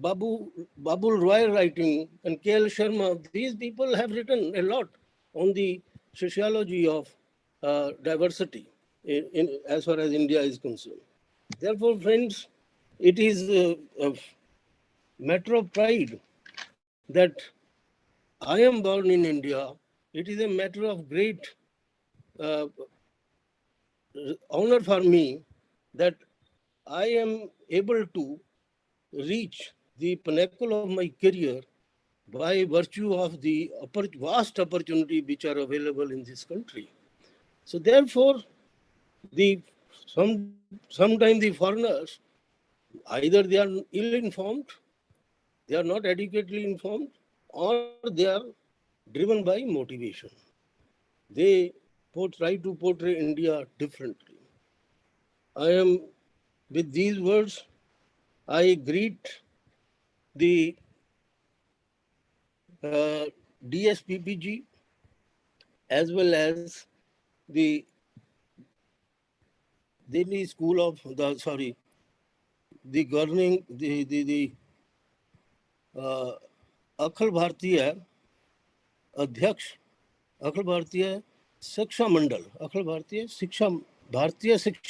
G: Babul Roy writing, and K.L. Sharma. These people have written a lot on the sociology of diversity as far as India is concerned. Therefore, friends, it is a matter of pride that I am born in India. It is a matter of great honor for me that I am able to reach the pinnacle of my career by virtue of the vast opportunity which are available in this country. So therefore, sometimes the foreigners, either they are ill-informed, they are not adequately informed, or they are driven by motivation. They try to portray India differently. I am, with these words, I greet the DSPPG as well as the Delhi School of the governing the Akhil Bharatiya Adhyaksh, Akhil Bharatiya Shiksha Mandal, Akhil Bharatiya Shiksha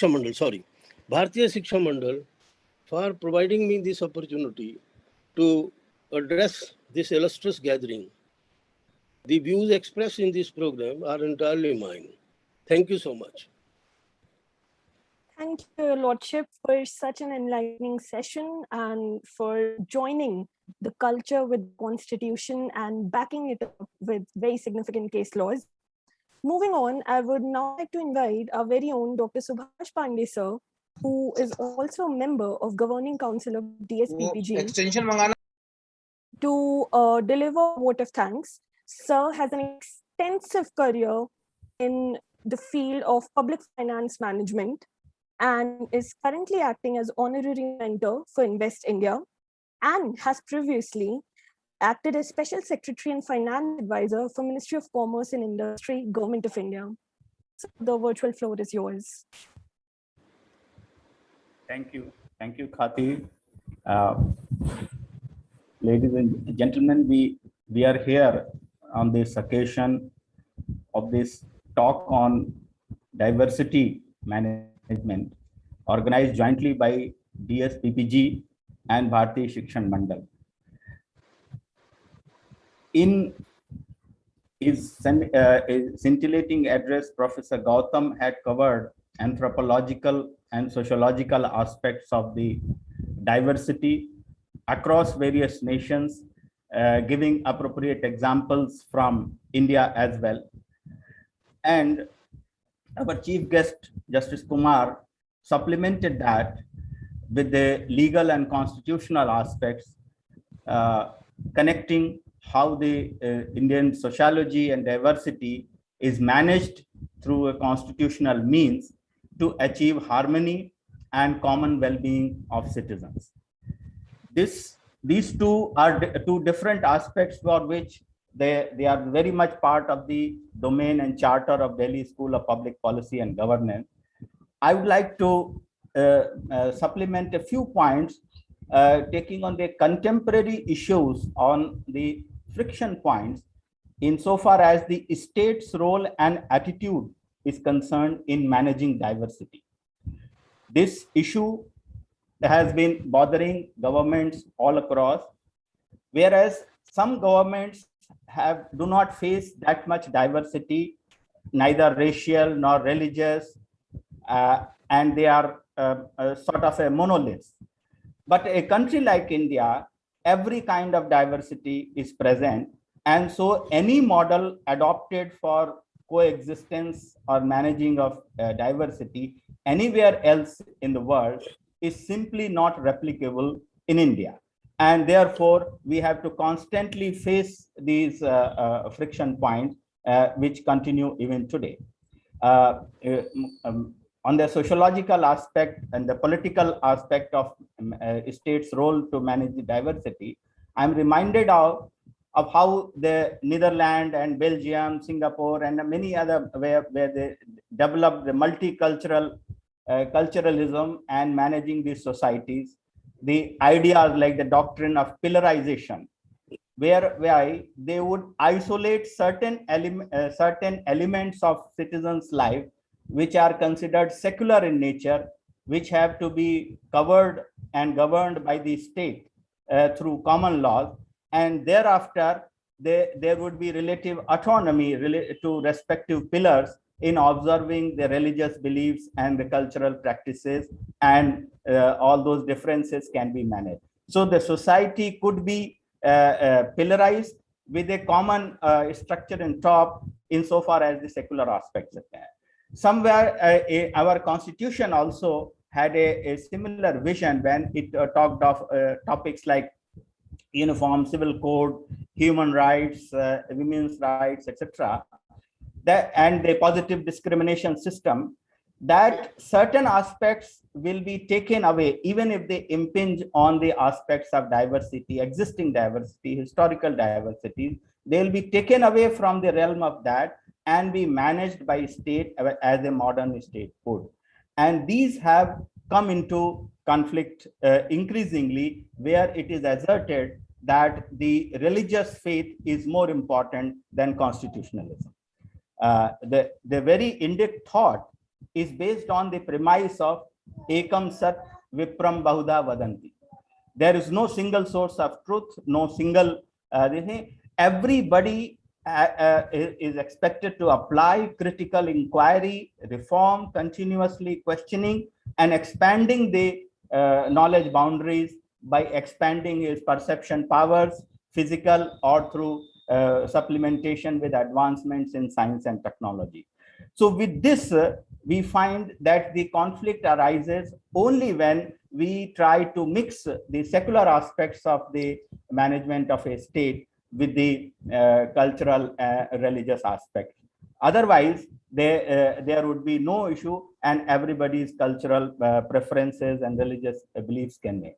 G: Mandal, Bharatiya Shiksha Mandal, for providing me this opportunity to address this illustrious gathering. The views expressed in this program are entirely mine. Thank you so much.
F: Thank you, Your Lordship, for such an enlightening session and for joining the culture with the Constitution and backing it up with very significant case laws. Moving on, I would now like to invite our very own Dr. Subhash Pandey, sir, who is also a member of Governing Council of DSPPG, to deliver a vote of thanks. Sir has an extensive career in the field of public finance management and is currently acting as honorary mentor for Invest India and has previously acted as Special Secretary and Finance Advisor for Ministry of Commerce and Industry, Government of India. So the virtual floor is yours.
H: Thank you, Khati. Ladies and gentlemen, we are here on this occasion of this talk on diversity management, organized jointly by DSPPG and Bharatiya Shikshan Mandal. In his scintillating address, Professor Gautam had covered anthropological and sociological aspects of the diversity across various nations, giving appropriate examples from India as well. And our chief guest, Justice Kumar, supplemented that with the legal and constitutional aspects, connecting how the Indian sociology and diversity is managed through a constitutional means to achieve harmony and common well-being of citizens. These two are two different aspects for which they are very much part of the domain and charter of Delhi School of Public Policy and Governance. I would like to supplement a few points, taking on the contemporary issues on the friction points insofar as the state's role and attitude is concerned in managing diversity. This issue has been bothering governments all across, whereas some governments do not face that much diversity, neither racial nor religious, and they are sort of a monolith. But a country like India, every kind of diversity is present. And so any model adopted for coexistence or managing of diversity anywhere else in the world is simply not replicable in India. And therefore, we have to constantly face these friction points, which continue even today. On the sociological aspect and the political aspect of states' role to manage the diversity, I'm reminded of how the Netherlands and Belgium, Singapore, and many other where they developed the multicultural culturalism and managing these societies, the ideas like the doctrine of pillarization, where they would isolate certain elements of citizens' life which are considered secular in nature, which have to be covered and governed by the state through common laws, and thereafter there would be relative autonomy to respective pillars in observing the religious beliefs and the cultural practices, and all those differences can be managed. So the society could be pillarized with a common structure in top insofar as the secular aspects are there. Somewhere our constitution also had a similar vision when it talked of topics like uniform civil code, human rights, women's rights, etc. And the positive discrimination system, that certain aspects will be taken away even if they impinge on the aspects of diversity, existing diversity, historical diversity. They will be taken away from the realm of that and be managed by state as a modern state would. And these have come into conflict increasingly, where it is asserted that the religious faith is more important than constitutionalism. The very Indic thought is based on the premise of ekam sat vipram bahuda vadanti. There is no single source of truth, no single everybody is expected to apply critical inquiry, reform, continuously questioning and expanding the knowledge boundaries by expanding his perception powers, physical or through supplementation with advancements in science and technology. So with this, we find that the conflict arises only when we try to mix the secular aspects of the management of a state with the cultural religious aspect. Otherwise, there would be no issue and everybody's cultural preferences and religious beliefs can make.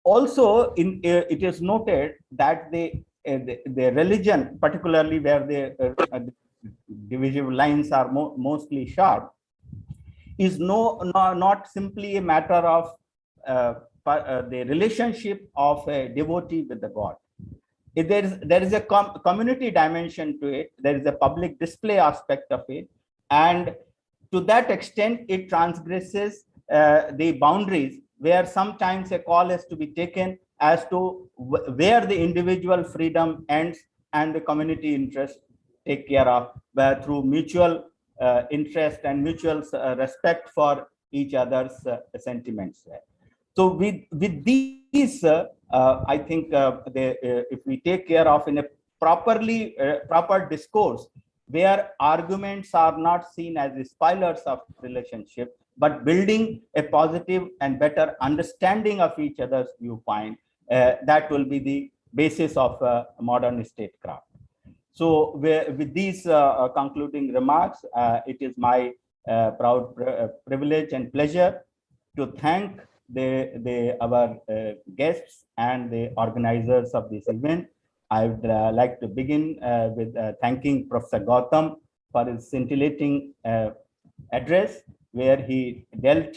H: Also, it is noted that the religion, particularly where the divisive lines are mostly sharp, is not simply a matter of the relationship of a devotee with the God. There is a community dimension to it. There is a public display aspect of it, and to that extent, it transgresses the boundaries where sometimes a call is to be taken as to where the individual freedom ends and the community interest take care of through mutual interest and mutual respect for each other's sentiments. So with these, I think if we take care of in a proper discourse, where arguments are not seen as the spoilers of relationship, but building a positive and better understanding of each other's viewpoint, that will be the basis of modern statecraft. So with these concluding remarks, it is my proud privilege and pleasure to thank our guests and the organizers of this event. I would like to begin with thanking Professor Gautam for his scintillating address, where he dealt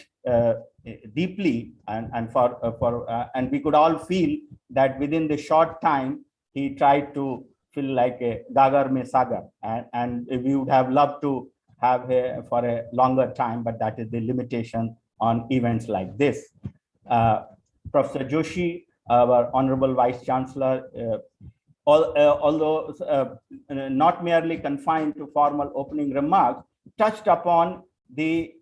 H: deeply and we could all feel that within the short time he tried to feel like a gagar mein sagar, and we would have loved to have for a longer time, but that is the limitation on events like this. Professor Joshi, our Honorable Vice Chancellor, although not merely confined to formal opening remarks, touched upon the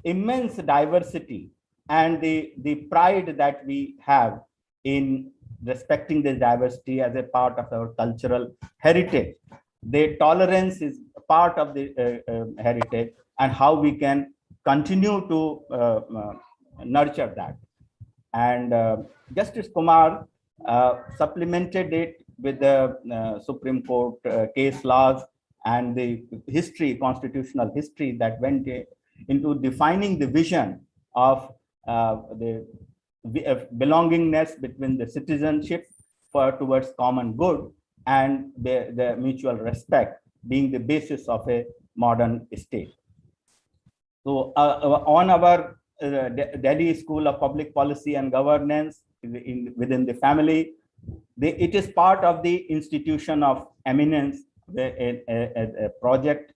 H: immense diversity and the pride that we have in respecting this diversity as a part of our cultural heritage. The tolerance is part of the heritage, and how we can continue to nurture that. And Justice Kumar supplemented it with the Supreme Court case laws and the history, constitutional history that went into defining the vision of the belongingness between the citizenship towards common good and the mutual respect being the basis of a modern state. So on our Delhi School of Public Policy and Governance within the family, it is part of the institution of eminence, a project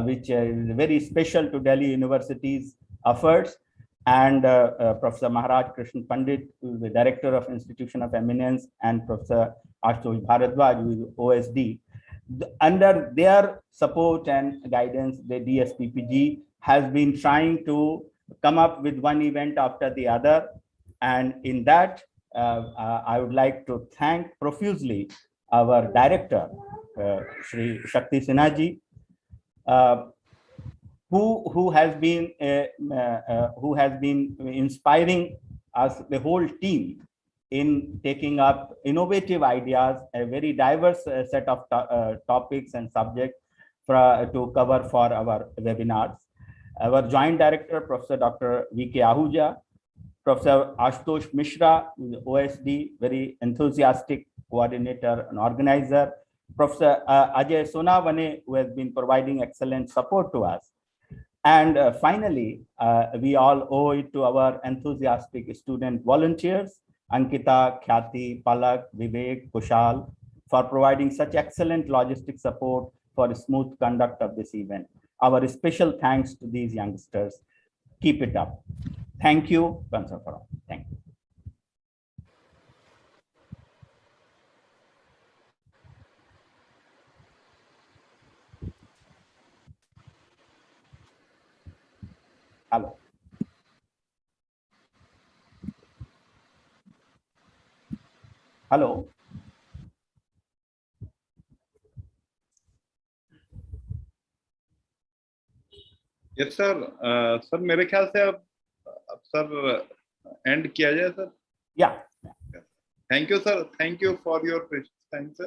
H: which is very special to Delhi University's efforts. And Professor Maharaj Krishna Pandit, who is the Director of Institution of Eminence, and Professor Ashutosh Bharadwaj, who is OSD. Under their support and guidance, the DSPPG has been trying to come up with one event after the other. And in that, I would like to thank profusely our director, Shri Shakti Sinha ji, who has been inspiring us, the whole team, in taking up innovative ideas, a very diverse set of topics and subjects to cover for our webinars. Our joint director, Professor Dr. V.K. Ahuja, Professor Ashutosh Mishra, OSD, very enthusiastic coordinator and organizer, Professor Ajay Sonavane, who has been providing excellent support to us. And finally, we all owe it to our enthusiastic student volunteers, Ankita, Khyati, Palak, Vivek, Kushal, for providing such excellent logistic support for the smooth conduct of this event. Our special thanks to these youngsters. Keep it up. Thank you, once and for all. Thank you. Hello. Hello.
A: Yes sir, sir मेरे ख्याल से अब sir and किया जाए sir.
H: Yeah.
A: Thank you, sir. Thank you for your precious time, sir.